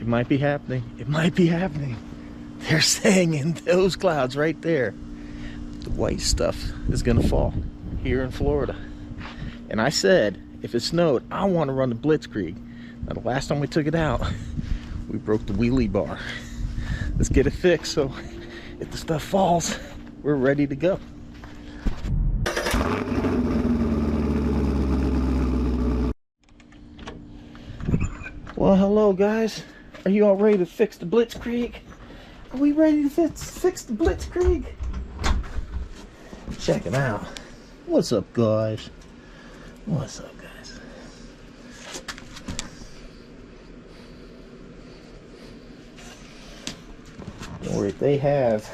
It might be happening. It might be happening. They're saying in those clouds right there, the white stuff is gonna fall here in Florida. And I said, if it snowed, I want to run the Blitzkrieg. Now, the last time we took it out, we broke the wheelie bar. Let's get it fixed so if the stuff falls, we're ready to go. Well, hello guys. Are you all ready to fix the Blitzkrieg? Are we ready to fix the Blitzkrieg? Check it out. What's up, guys? What's up, guys? Or they have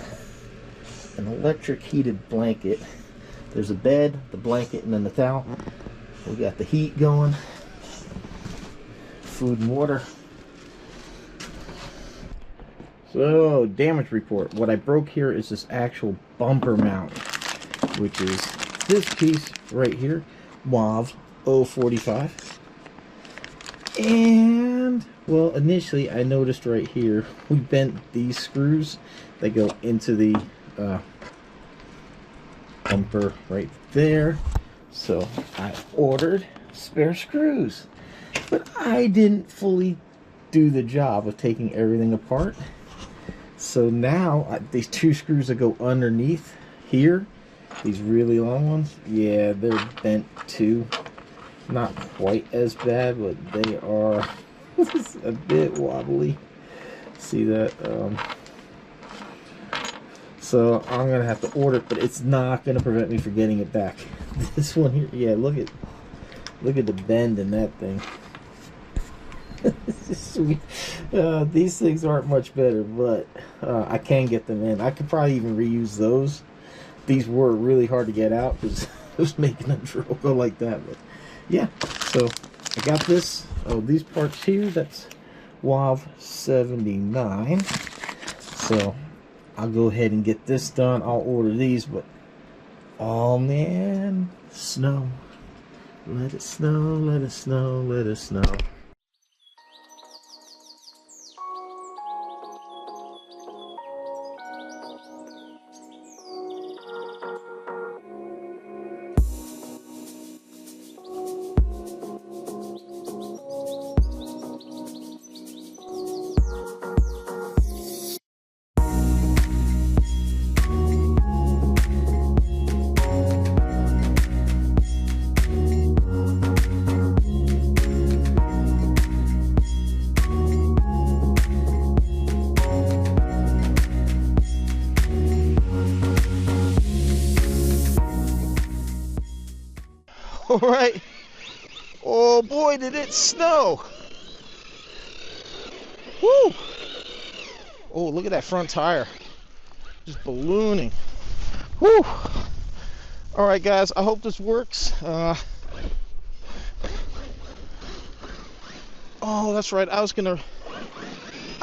an electric heated blanket. There's a bed, the blanket, and then the towel. We got the heat going. Food and water. So, damage report. What I broke here is this actual bumper mount, which is this piece right here, WAV 045. And, well, initially I noticed right here, we bent these screws that go into the bumper right there. So, I ordered spare screws. But I didn't fully do the job of taking everything apart. So now, these two screws that go underneath here, these really long ones, yeah, they're bent too. Not quite as bad, but they are a bit wobbly. See that? So I'm going to have to order it, but it's not going to prevent me from getting it back. This one here, yeah, look at the bend in that thing. Sweet. These things aren't much better, but I can get them in. I could probably even reuse those. These were really hard to get out because I was making them go like that. But yeah, so I got this. Oh, these parts here, that's WAV 79. So I'll go ahead and get this done. I'll order these, but oh man, snow. Let it snow, let it snow, let it snow. All right. Oh boy, did it snow. Woo. Oh, look at that front tire. Just ballooning. Woo. All right, guys, I hope this works. Oh, that's right. I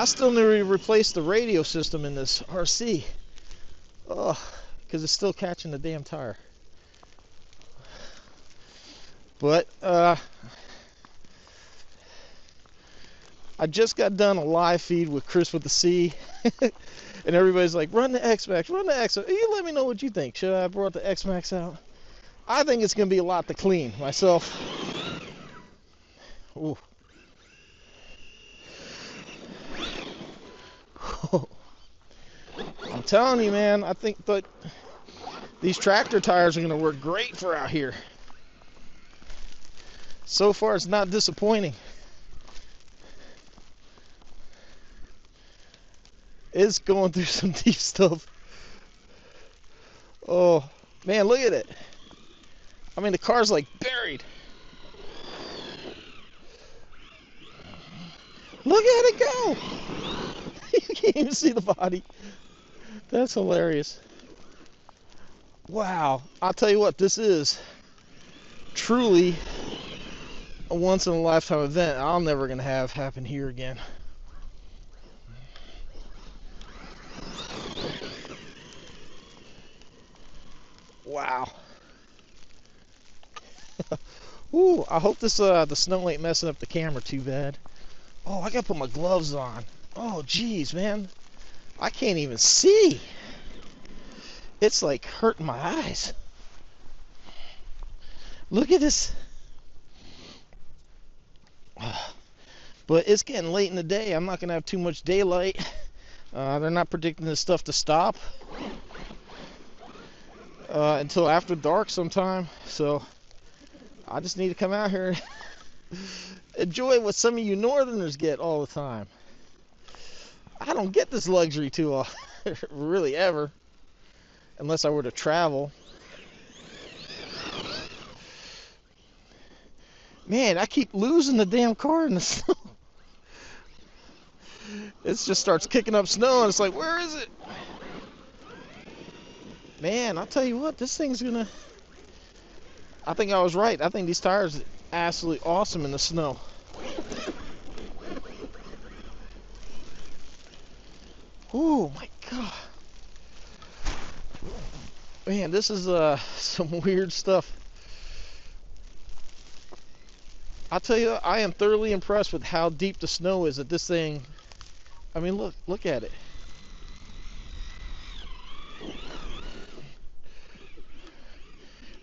still need to replace the radio system in this RC. Oh, because it's still catching the damn tire. But I just got done a live feed with Chris with the C, and everybody's like, run the X-Max, run the X-Max. You let me know what you think. Should I have brought the X-Max out? I think it's going to be a lot to clean myself. Ooh. I'm telling you, man, I think that these tractor tires are going to work great for out here. So far, it's not disappointing. It's going through some deep stuff. Oh, man, look at it. I mean, the car's like buried. Look at it go. You can't even see the body. That's hilarious. Wow. I'll tell you what, this is truly a once-in-a-lifetime event I'm never going to have happen here again. Wow. Ooh, I hope this the snow ain't messing up the camera too bad. Oh, I gotta put my gloves on. Oh, geez, man. I can't even see. It's like hurting my eyes. Look at this. But it's getting late in the day. I'm not gonna have too much daylight. They're not predicting this stuff to stop until after dark sometime. So I just need to come out here and enjoy what some of you northerners get all the time. I don't get this luxury too often, really ever, unless I were to travel. Man, I keep losing the damn car in the snow. It just starts kicking up snow and it's like, where is it? Man, I'll tell you what, this thing's gonna... I think I was right. I think these tires are absolutely awesome in the snow. Oh my God. Man, this is some weird stuff. I'll tell you, I am thoroughly impressed with how deep the snow is at this thing. I mean, look at it.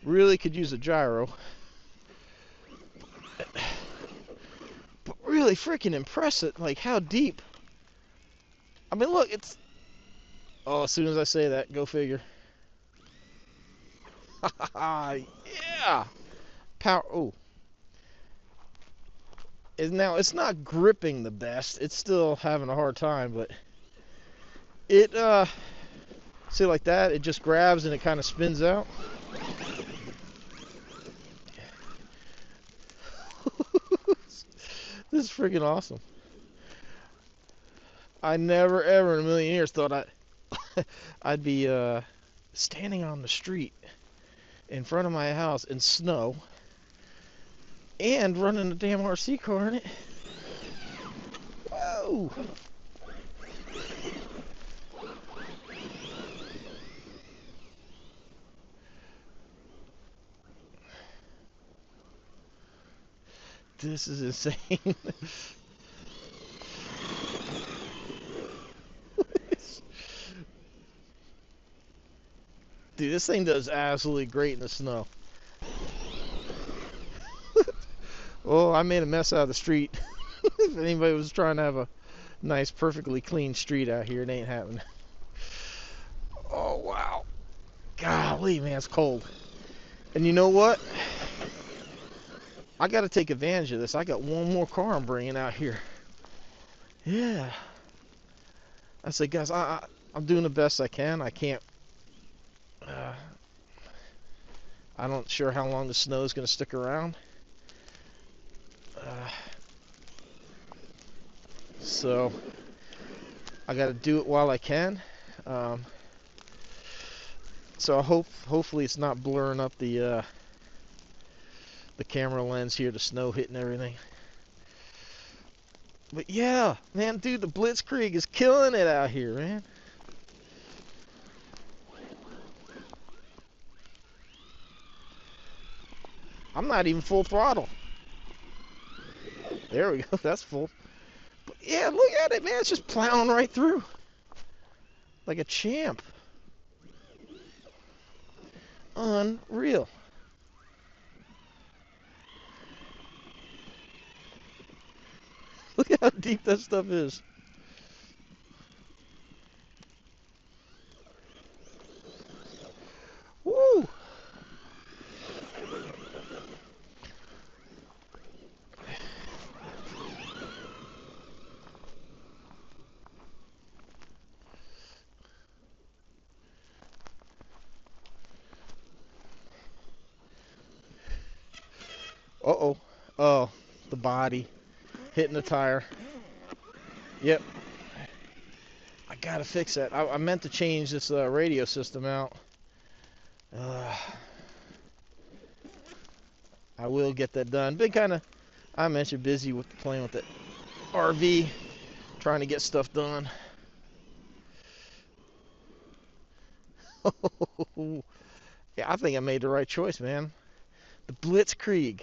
Really could use a gyro. But really freaking impressive, like how deep. I mean, look, it's... Oh, as soon as I say that, go figure. Yeah! Power... Oh. Now, it's not gripping the best. It's still having a hard time, but... It, see, like that, it just grabs and it kind of spins out. This is freaking awesome. I never ever in a million years thought I'd be standing on the street in front of my house in snow and running a damn RC car in it. Whoa! This is insane. Dude, this thing does absolutely great in the snow. Oh, I made a mess out of the street. If anybody was trying to have a nice, perfectly clean street out here, it ain't happening. Oh, wow. Golly, man, it's cold. And you know what? I got to take advantage of this. I got one more car I'm bringing out here. Yeah. I said, guys, I'm doing the best I can. I can't... I'm not sure how long the snow is going to stick around. So I got to do it while I can. So hopefully it's not blurring up the camera lens here, the snow hitting everything. But yeah, man, dude, the Blitzkrieg is killing it out here, man. I'm not even full throttle. There we go, that's full. But yeah, look at it, man, it's just plowing right through. Like a champ. Unreal. Look at how deep that stuff is. Woo! Uh-oh. Oh, the body hitting the tire. Yep. I gotta fix that. I meant to change this radio system out. I will get that done. Been kind of, I mentioned, busy with playing with the RV, trying to get stuff done. Yeah, I think I made the right choice, man. The Blitzkrieg.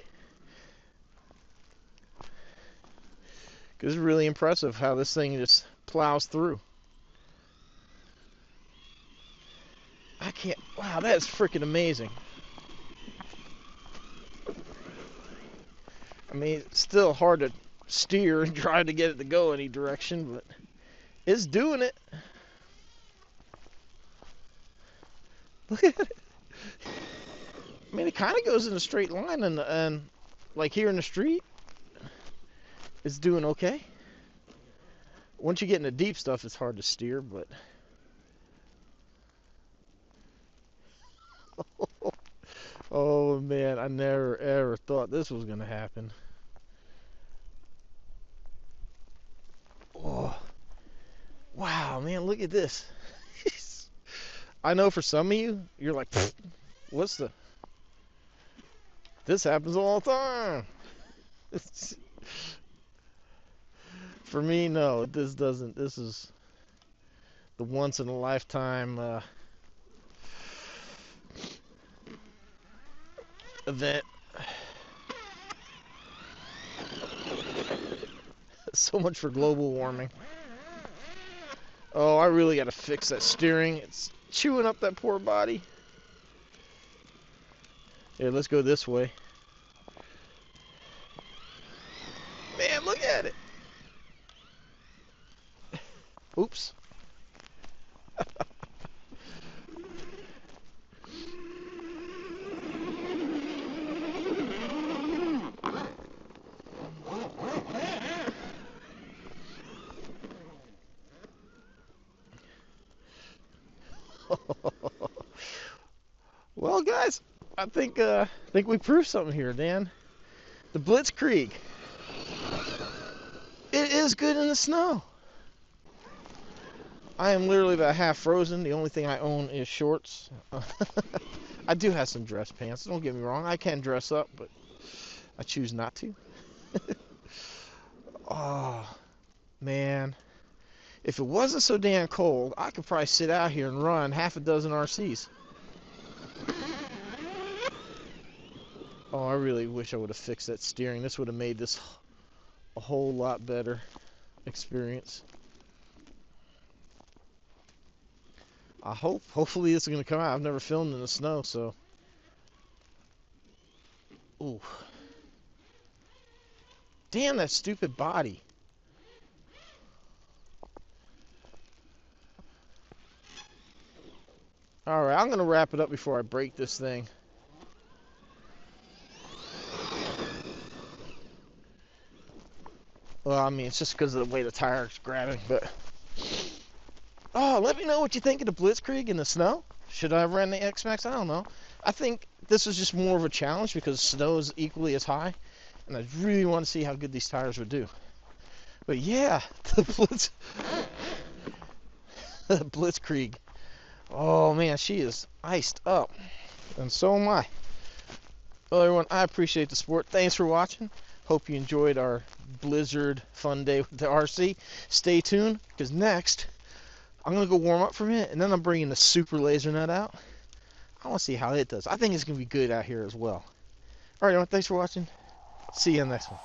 It's really impressive how this thing just plows through. I can't, wow, that's freaking amazing. I mean, it's still hard to steer and try to get it to go any direction, but it's doing it. Look at it. I mean, it kind of goes in a straight line, and like here in the street, it's doing okay. Once you get into deep stuff, it's hard to steer, but oh man, I never ever thought this was gonna happen. Oh, wow, man, look at this. I know for some of you, you're like, what's the... This happens all the time. For me, no, this doesn't. This is the once in a lifetime event. So much for global warming. Oh, I really got to fix that steering. It's chewing up that poor body. Here, let's go this way. Man, look at it. Oops. Well, guys, I think we proved something here, Dan. The Blitzkrieg. It is good in the snow. I am literally about half frozen. The only thing I own is shorts. I do have some dress pants. Don't get me wrong. I can dress up, but I choose not to. Oh, man. If it wasn't so damn cold, I could probably sit out here and run half a dozen RCs. Oh, I really wish I would have fixed that steering. This would have made this a whole lot better experience. Hopefully this is going to come out. I've never filmed in the snow, so. Ooh. Damn, that stupid body. Alright, I'm going to wrap it up before I break this thing. Well, I mean, it's just because of the way the tire's grabbing, but... Oh, let me know what you think of the Blitzkrieg in the snow. Should I have ran the X-Max? I don't know. I think this was just more of a challenge because snow is equally as high, and I really want to see how good these tires would do. But yeah, the Blitzkrieg. Oh man, she is iced up, and so am I. Well, everyone, I appreciate the support. Thanks for watching. Hope you enjoyed our blizzard fun day with the RC. Stay tuned, because next I'm going to go warm up for a minute, and then I'm bringing the super laser nut out. I want to see how it does. I think it's going to be good out here as well. Alright, everyone, thanks for watching. See you in the next one.